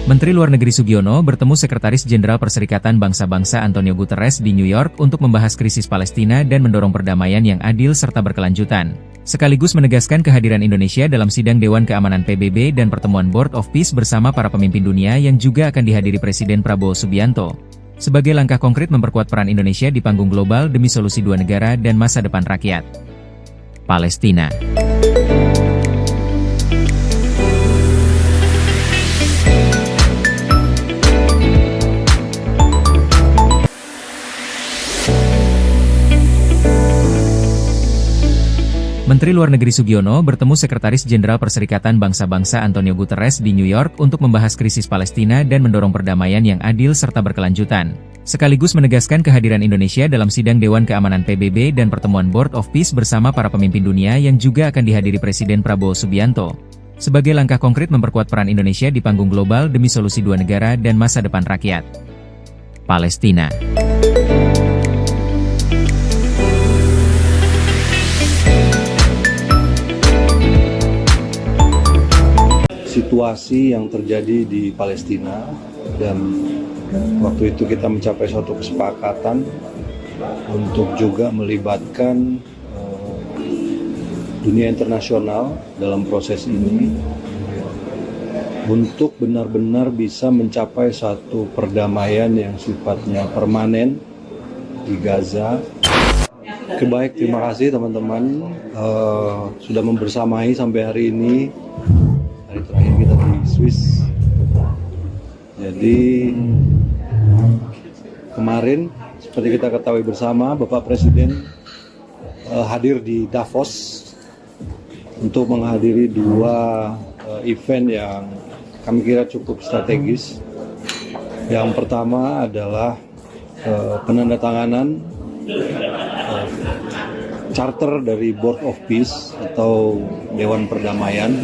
Menteri Luar Negeri Sugiono bertemu Sekretaris Jenderal Perserikatan Bangsa-Bangsa Antonio Guterres di New York untuk membahas krisis Palestina dan mendorong perdamaian yang adil serta berkelanjutan. Sekaligus menegaskan kehadiran Indonesia dalam sidang Dewan Keamanan PBB dan pertemuan Board of Peace bersama para pemimpin dunia yang juga akan dihadiri Presiden Prabowo Subianto. Sebagai langkah konkret memperkuat peran Indonesia di panggung global demi solusi dua negara dan masa depan rakyat Palestina. Menteri Luar Negeri Sugiono bertemu Sekretaris Jenderal Perserikatan Bangsa-Bangsa Antonio Guterres di New York untuk membahas krisis Palestina dan mendorong perdamaian yang adil serta berkelanjutan. Sekaligus menegaskan kehadiran Indonesia dalam sidang Dewan Keamanan PBB dan pertemuan Board of Peace bersama para pemimpin dunia yang juga akan dihadiri Presiden Prabowo Subianto. Sebagai langkah konkret memperkuat peran Indonesia di panggung global demi solusi dua negara dan masa depan rakyat Palestina. Situasi yang terjadi di Palestina, dan waktu itu kita mencapai suatu kesepakatan untuk juga melibatkan dunia internasional dalam proses ini untuk benar-benar bisa mencapai satu perdamaian yang sifatnya permanen di Gaza. Baik, terima kasih teman-teman sudah membersamai sampai hari ini. Hari terakhir kita di Swiss. Jadi kemarin seperti kita ketahui bersama, Bapak Presiden hadir di Davos untuk menghadiri dua event yang kami kira cukup strategis. Yang pertama adalah penandatanganan charter dari Board of Peace atau Dewan Perdamaian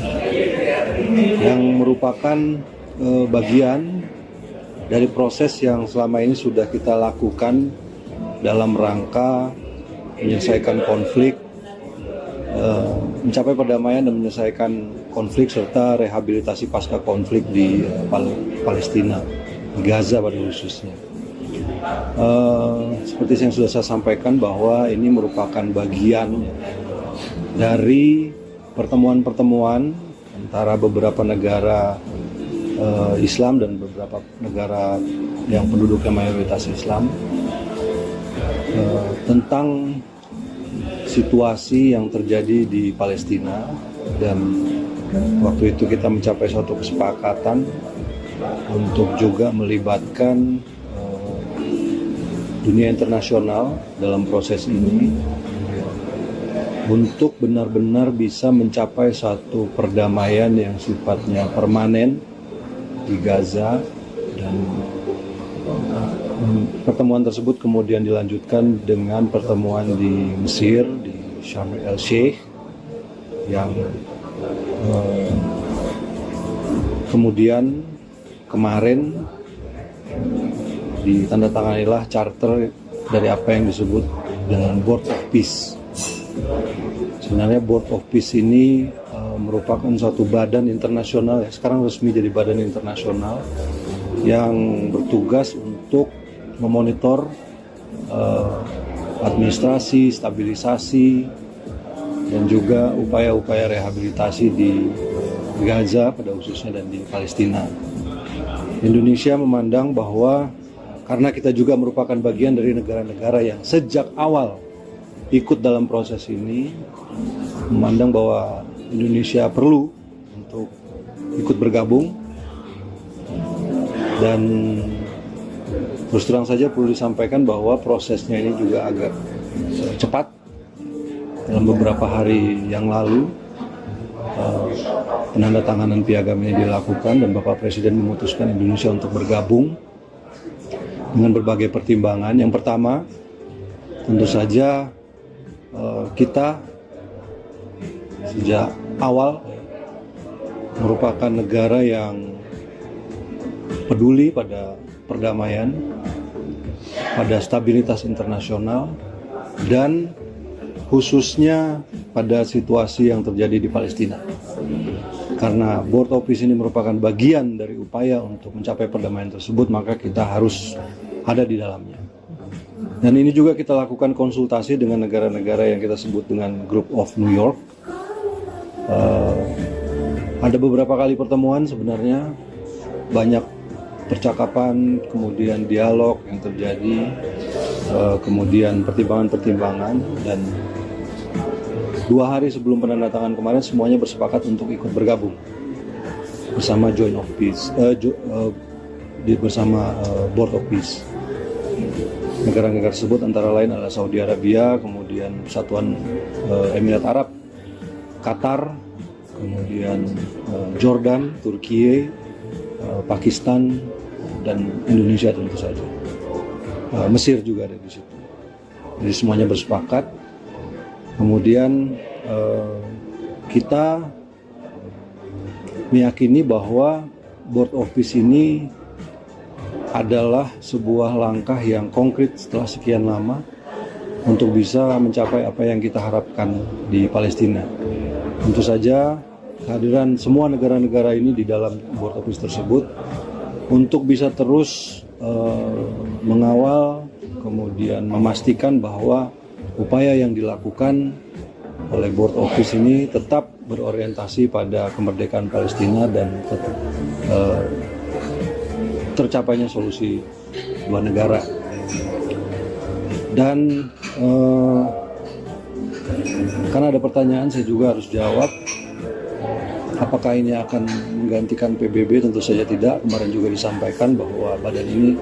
yang merupakan bagian dari proses yang selama ini sudah kita lakukan dalam rangka menyelesaikan konflik, mencapai perdamaian dan menyelesaikan konflik serta rehabilitasi pasca konflik di Palestina, di Gaza pada khususnya. Seperti yang sudah saya sampaikan bahwa ini merupakan bagian dari pertemuan-pertemuan antara beberapa negara Islam dan beberapa negara yang penduduknya mayoritas Islam tentang situasi yang terjadi di Palestina, dan waktu itu kita mencapai suatu kesepakatan untuk juga melibatkan dunia internasional dalam proses ini untuk benar-benar bisa mencapai satu perdamaian yang sifatnya permanen di Gaza, dan pertemuan tersebut kemudian dilanjutkan dengan pertemuan di Mesir, di Sharm el-Sheikh, yang kemudian kemarin ditandatanganilah charter dari apa yang disebut dengan Board of Peace. Sebenarnya Board of Peace ini merupakan suatu badan internasional, ya sekarang resmi jadi badan internasional yang bertugas untuk memonitor administrasi, stabilisasi, dan juga upaya-upaya rehabilitasi di Gaza pada khususnya dan di Palestina. Indonesia memandang bahwa karena kita juga merupakan bagian dari negara-negara yang sejak awal ikut dalam proses ini, memandang bahwa Indonesia perlu untuk ikut bergabung, dan terus terang saja perlu disampaikan bahwa prosesnya ini juga agak cepat. Dalam beberapa hari yang lalu penandatanganan piagam ini dilakukan dan Bapak Presiden memutuskan Indonesia untuk bergabung dengan berbagai pertimbangan. Yang pertama, tentu saja kita sejak awal merupakan negara yang peduli pada perdamaian, pada stabilitas internasional, dan khususnya pada situasi yang terjadi di Palestina. karena Board of Peace ini merupakan bagian dari upaya untuk mencapai perdamaian tersebut, maka kita harus ada di dalamnya. Dan ini juga kita lakukan konsultasi dengan negara-negara yang kita sebut dengan Group of New York. Ada beberapa kali pertemuan sebenarnya, banyak percakapan, kemudian dialog yang terjadi, kemudian pertimbangan-pertimbangan, dan 2 hari sebelum penandatangan kemarin semuanya bersepakat untuk ikut bergabung bersama Joint of Peace, bersama Board of Peace. Negara-negara tersebut antara lain adalah Saudi Arabia, kemudian Persatuan Emirat Arab, Qatar, kemudian Jordan, Turki, Pakistan, dan Indonesia tentu saja. Mesir juga ada di situ. Jadi semuanya bersepakat. Kemudian kita meyakini bahwa Board of Peace ini adalah sebuah langkah yang konkret setelah sekian lama untuk bisa mencapai apa yang kita harapkan di Palestina. Tentu saja kehadiran semua negara-negara ini di dalam Board of Peace tersebut untuk bisa terus mengawal, kemudian memastikan bahwa upaya yang dilakukan oleh Board of Peace ini tetap berorientasi pada kemerdekaan Palestina dan tercapainya solusi 2 negara. Dan karena ada pertanyaan, saya juga harus jawab. Apakah ini akan menggantikan PBB? Tentu saja tidak. Kemarin juga disampaikan bahwa badan ini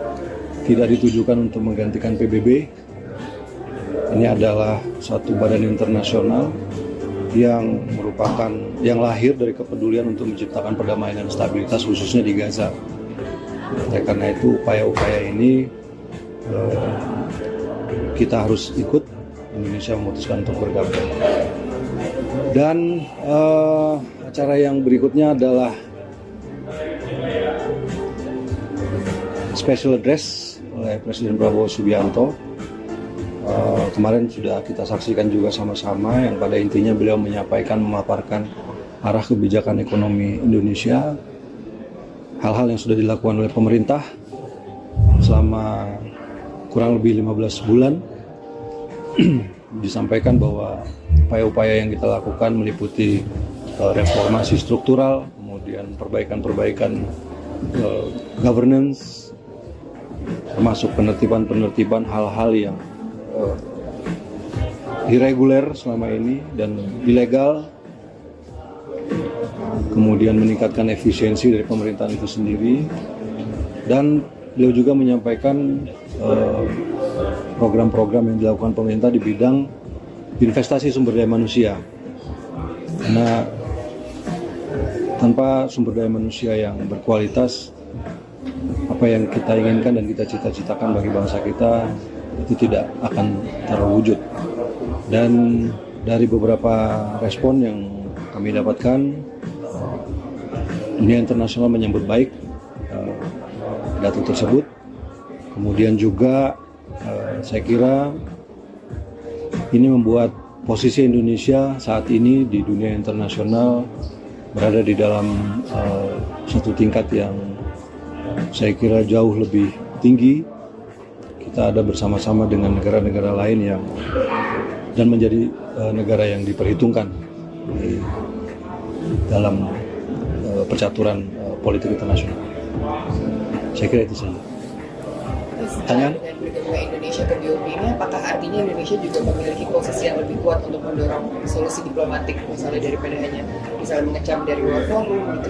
tidak ditujukan untuk menggantikan PBB. Ini adalah suatu badan internasional yang merupakan yang lahir dari kepedulian untuk menciptakan perdamaian dan stabilitas khususnya di Gaza. Oleh karena itu upaya-upaya ini kita harus ikut. Indonesia memutuskan untuk bergabung. Dan acara yang berikutnya adalah special address oleh Presiden Prabowo Subianto. Kemarin sudah kita saksikan juga sama-sama, yang pada intinya beliau menyampaikan, memaparkan arah kebijakan ekonomi Indonesia, hal-hal yang sudah dilakukan oleh pemerintah selama kurang lebih 15 bulan. Disampaikan bahwa upaya-upaya yang kita lakukan meliputi reformasi struktural, kemudian perbaikan-perbaikan governance, termasuk penertiban hal-hal yang irreguler selama ini dan ilegal, kemudian meningkatkan efisiensi dari pemerintahan itu sendiri. Dan beliau juga menyampaikan program-program yang dilakukan pemerintah di bidang investasi sumber daya manusia. Karena tanpa sumber daya manusia yang berkualitas, apa yang kita inginkan dan kita cita-citakan bagi bangsa kita itu tidak akan terwujud. Dan dari beberapa respon yang kami dapatkan, dunia internasional menyambut baik pidato tersebut. Kemudian juga saya kira ini membuat posisi Indonesia saat ini di dunia internasional berada di dalam satu tingkat yang saya kira jauh lebih tinggi. Kita ada bersama-sama dengan negara-negara lain yang dan menjadi negara yang diperhitungkan di dalam percaturan politik internasional. Saya kira itu saja. Pertanyaan? Dengan bergabungnya Indonesia ke BOP ini, apakah artinya Indonesia juga memiliki posisi yang lebih kuat untuk mendorong solusi diplomatik, misalnya daripada hanya misalnya mengecam dari luar forum gitu?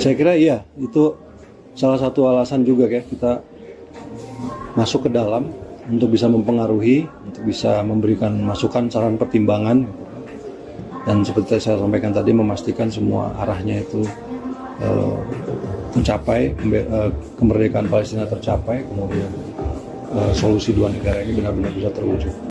Saya kira iya, itu salah satu alasan juga ya kita masuk ke dalam untuk bisa mempengaruhi, untuk bisa memberikan masukan, saran, pertimbangan, dan seperti saya sampaikan tadi, memastikan semua arahnya itu tercapai, kemerdekaan Palestina tercapai, kemudian solusi 2 negara ini benar-benar bisa terwujud.